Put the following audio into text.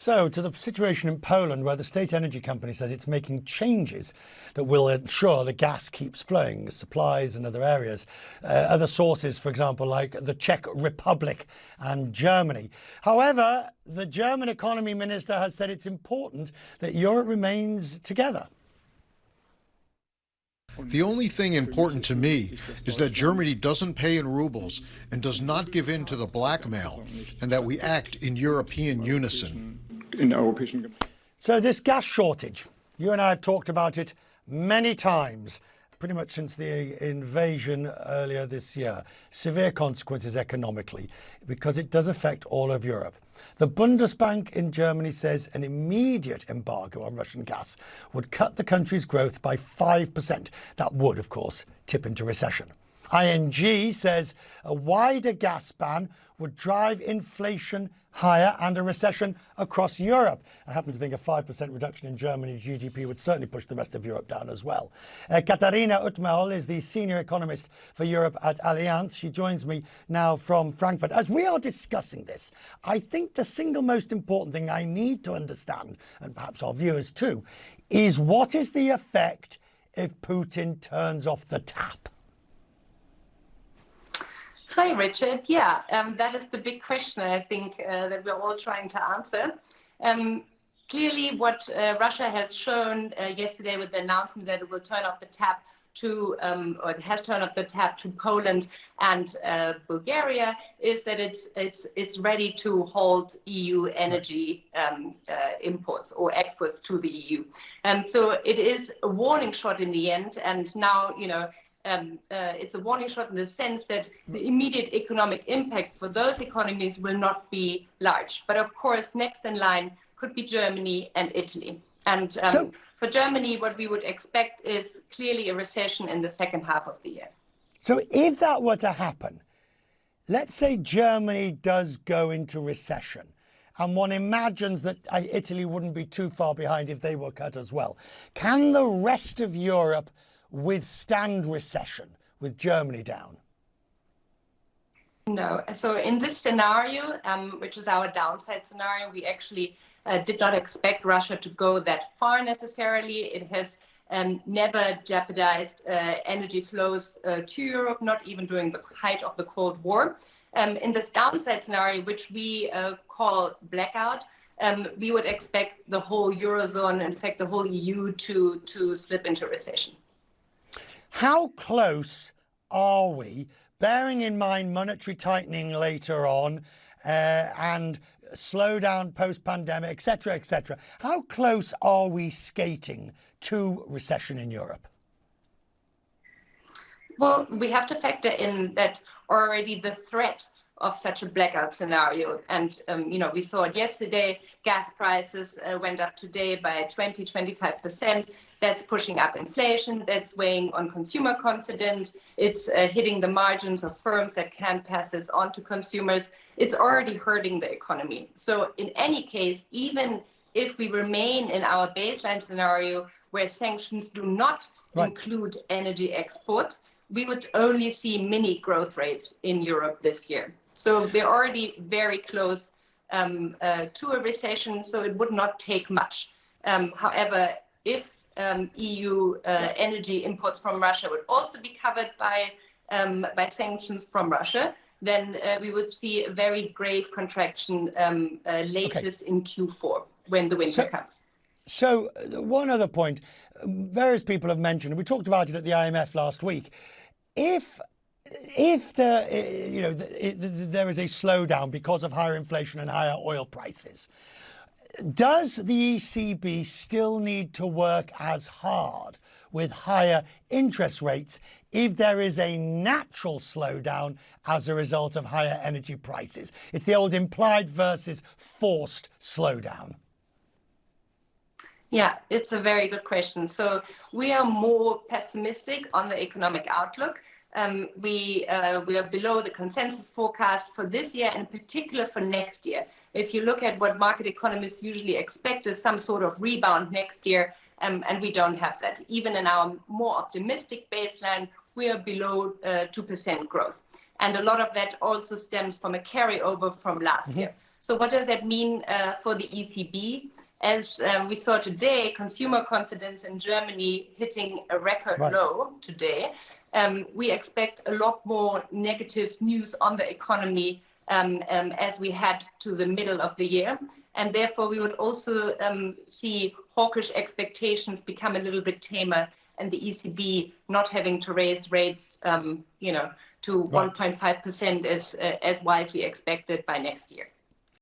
So, to the situation in Poland, where the state energy company says it's making changes that will ensure the gas keeps flowing, supplies and other areas, other sources, for example, like the Czech Republic and Germany. However, the German economy minister has said it's important that Europe remains together. The only thing important to me is that Germany doesn't pay in rubles and does not give in to the blackmail, and that we act in European unison. So this gas shortage, you and I have talked about it many times, pretty much since the invasion earlier this year. Severe consequences economically, because it does affect all of Europe. The Bundesbank in Germany says an immediate embargo on Russian gas would cut the country's growth by 5%. That would, of course, tip into recession. ING says a wider gas ban would drive inflation higher and a recession across Europe. I happen to think a 5% reduction in Germany's GDP would certainly push the rest of Europe down as well. Katharina Utermöhl is the Senior Economist for Europe at Allianz. She joins me now from Frankfurt. As we are discussing this, I think the single most important thing I need to understand, and perhaps our viewers too, is what is the effect if Putin turns off the tap? Hi, Richard. Yeah, that is the big question, I think, that we're all trying to answer. Clearly, what Russia has shown yesterday with the announcement that it will turn off the tap to, or it has turned off the tap to Poland and Bulgaria, is that it's ready to hold EU energy imports or exports to the EU. So it is a warning shot in the end, and now, you know, it's a warning shot in the sense that the immediate economic impact for those economies will not be large. But of course, next in line could be Germany and Italy. And for Germany, what we would expect is clearly a recession in the second half of the year. So if that were to happen, let's say Germany does go into recession, and one imagines that Italy wouldn't be too far behind if they were cut as well. Can the rest of Europe withstand recession with Germany down? No. So in this scenario, which is our downside scenario, we actually did not expect Russia to go that far necessarily. It has never jeopardized energy flows to Europe, not even during the height of the Cold War. In this downside scenario, which we call blackout, we would expect the whole Eurozone, in fact, the whole EU to slip into recession. How close are we, bearing in mind monetary tightening later on and slowdown post-pandemic, etc., how close are we skating to recession in Europe? Well, we have to factor in that already the threat of such a blackout scenario. And, you know, we saw it yesterday, gas prices went up today by 20–25%. That's pushing up inflation, that's weighing on consumer confidence, it's hitting the margins of firms that can pass this on to consumers. It's already hurting the economy. So in any case, even if we remain in our baseline scenario where sanctions do not include energy exports, we would only see mini growth rates in Europe this year. So we're already very close to a recession, so it would not take much. However, if EU energy imports from Russia would also be covered by sanctions from Russia, then we would see a very grave contraction latest in Q4 when the winter comes. So one other point, various people have mentioned, we talked about it at the IMF last week, if there is a slowdown because of higher inflation and higher oil prices, does the ECB still need to work as hard with higher interest rates if there is a natural slowdown as a result of higher energy prices? It's the old implied versus forced slowdown. Yeah, it's a very good question. So we are more pessimistic on the economic outlook. We are below the consensus forecast for this year, and in particular for next year. If you look at what market economists usually expect is some sort of rebound next year, and we don't have that. Even in our more optimistic baseline, we are below 2% growth. And a lot of that also stems from a carryover from last year. So what does that mean for the ECB? As we saw today, consumer confidence in Germany hitting a record low today. We expect a lot more negative news on the economy as we head to the middle of the year. And therefore, we would also see hawkish expectations become a little bit tamer, and the ECB not having to raise rates, to 1.5% as widely expected by next year.